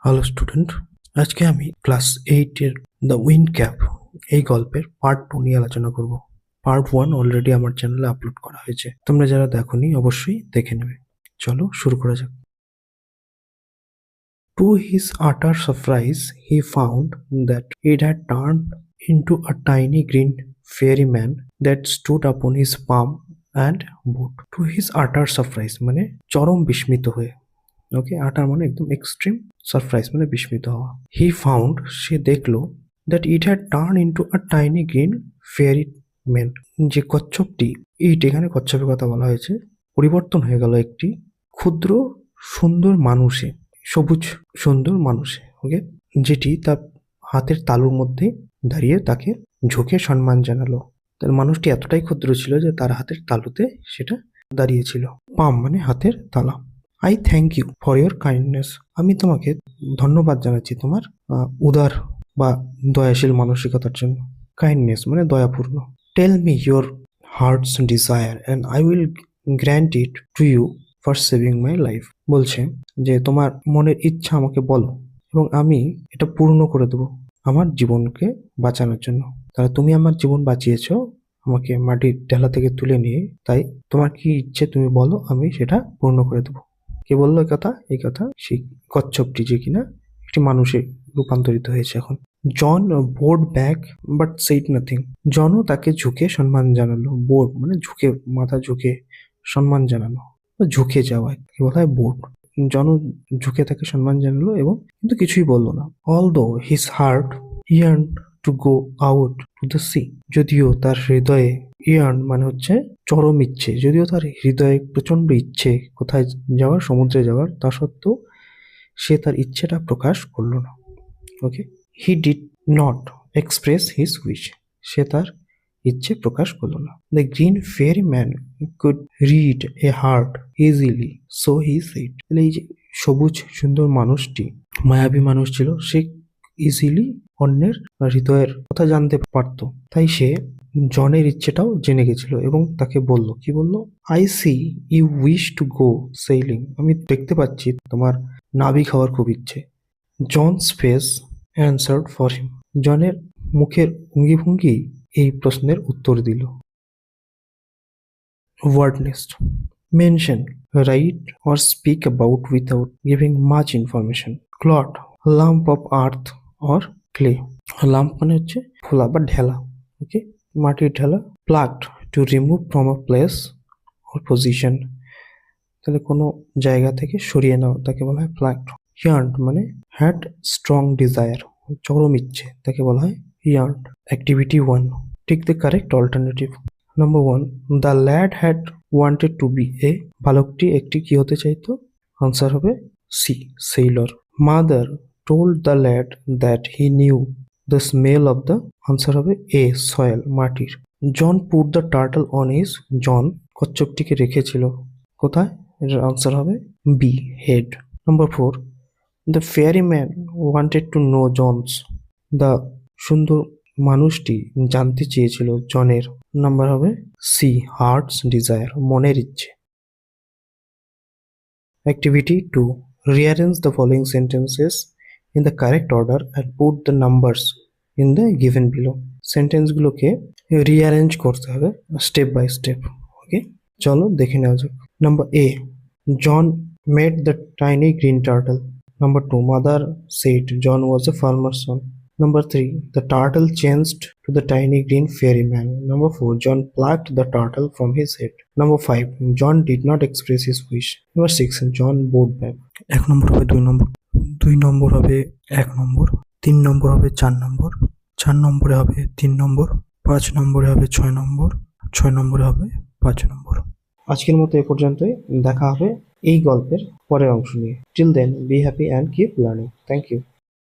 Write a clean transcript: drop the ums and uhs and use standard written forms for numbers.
Hello student, আজকে আমি class 8 এর দ্য উইন্ড ক্যাপ এই গল্পের পার্ট 2 নিয়ে আলোচনা করব। পার্ট 1 অলরেডি আমার চ্যানেলে আপলোড করা হয়েছে, তোমরা যারা দেখোনি অবশ্যই দেখে নেবে। চলো শুরু করা যাক। To his utter surprise, he found that it had turned into a tiny green fairy man that stood upon his palm and boot. To his utter surprise মানে চরম বিস্মিত হয়ে, ওকে, আটার মানে একদম এক্সট্রিম, সারপ্রাইজ মানে বিস্মিত হওয়া। হি ফাউন্ড, সে দেখলো, that it had turn into a tiny green fairy man, যে কচ্ছপটি, এখানে কচ্ছপের কথা বলা হয়েছে, পরিবর্তন হয়ে গেল একটি ক্ষুদ্র সুন্দর মানুষে, সবুজ সুন্দর মানুষে, ওকে, যেটি তার হাতের তালুর মধ্যে দাঁড়িয়ে তাকে ঝুঁকে সম্মান জানালো। তার মানুষটি এতটাই ক্ষুদ্র ছিল যে তার হাতের তালুতে সেটা দাঁড়িয়েছিল। পাম মানে হাতের তালা। I thank you for your kindness, আমি তোমাকে ধন্যবাদ জানাচ্ছি তোমার উদার বা দয়াশীল মানসিকতার জন্য। কাইন্ডনেস মানে দয়াপূর্ণ। Tell me your heart's desire and I will grant it to you for saving my life. বলছে যে তোমার মনের ইচ্ছা আমাকে বলো এবং আমি এটা পূর্ণ করে দেবো আমার জীবনকে বাঁচানোর জন্য। তাহলে তুমি আমার জীবন বাঁচিয়েছো আমাকে মাটির ঢেলা থেকে তুলে নিয়ে, তাই তোমার কি ইচ্ছে তুমি বলো, আমি সেটা পূর্ণ করে দেবো। কে বললো এই কথা সেই কচ্ছপটি, যে কিনা একটি মানুষে রূপান্তরিত হয়েছে এখন। John board back but said nothing, জনও তাকে ঝুঁকে সম্মান জানালো। বোর্ড মানে ঝুঁকে, মাথা ঝুঁকে সম্মান জানানো, ঝুঁকে যাওয়া কি বলা হয়, বোর্ড। জন ঝুঁকে তাকে সম্মান জানালো এবং কিন্তু কিছুই বললো না। অল দো his heart yarn to go out to the sea, যদিও তার হৃদয়ে, ইয়ার্ন মানে হচ্ছে চরম ইচ্ছে, যদিও তার হৃদয়ে প্রচন্ড ইচ্ছে কোথায় যাওয়ার, সমুদ্রে যাওয়ার, তা সত্ত্বেও সে তার ইচ্ছেটা প্রকাশ করলো না। Okay, he did not express his wish, সে তার ইচ্ছে প্রকাশ করলো না। The green fairy man could read a heart easily, so he said, এই যে সবুজ সুন্দর মানুষটি মায়াবী মানুষ ছিল, সে ইজিলি অন্যের হৃদয়ের কথা জানতে পারতো, তাই সে জনের ইচ্ছেটাও জেনে গেছিল এবং তাকে বলল, কি বলল, I see you wish to go sailing, আমি দেখতে পাচ্ছি তোমার নাবিক হওয়ার খুব ইচ্ছে। John's face answered for him, জনের মুখের ভঙ্গি এই প্রশ্নের উত্তর দিল। Word list, mention, write or speak about without giving much information. Clot, lump of earth or clay, lump মানে হচ্ছে খোলা বা ঢেলা, ওকে, মাটির ঢেলা। Plucked, to remove from a place or position, তাহলে কোনো জায়গা থেকে সরিয়ে নাও, তাকে বলা হয় প্লাগড। ইয়ার্নড মানে হ্যাড স্ট্রং ডিজায়ার, চরম ইচ্ছে, তাকে বলা হয় yearned. Activity 1, tick the correct alternative. Number 1, the lad had wanted to be a, বালকটি একটি কি হতে চাইতো, আনসার হবে C, sailor. Mother told the lad that he knew the smell of the, answer হবে এ, সয়েল, মাটির। John put the turtle on his, John কচ্ছপটিকে রেখেছিল কোথায়, এটার আনসার হবে B, head. Number 4, the fairy man wanted to know John's, the সুন্দর মানুষটি জানতে চেয়েছিল জনের, নাম্বার হবে সি, হার্টস ডিজায়ার, মনের ইচ্ছে। Activity 2, rearrange the following sentences in the correct order and put the numbers in the given below. সেন্টেন্সগুলোকে rearrange করতে হবে স্টেপ বাই স্টেপ, ওকে, চলো দেখে নেওয়া যাক। Number A, John met the tiny green turtle. Number 2, mother said John was a farmer's son. Number 3, the turtle changed to the tiny green fairy man. Number 4, John plucked the turtle from his head. Number 5, John did not express his wish. Number 6, John bowed back. 1 নম্বর হবে 2 নম্বর, 2 নম্বর হবে 1 নম্বর, 3 নম্বর হবে 4 নম্বর, 4 নম্বরে হবে 3 নম্বর, 5 নম্বরে হবে 6 নম্বর, 6 নম্বরে হবে 5 নম্বর। আজকের মতো এ পর্যন্তই, দেখা হবে এই গল্পের পরের অংশ নিয়ে। Till then be happy and keep learning. Thank you.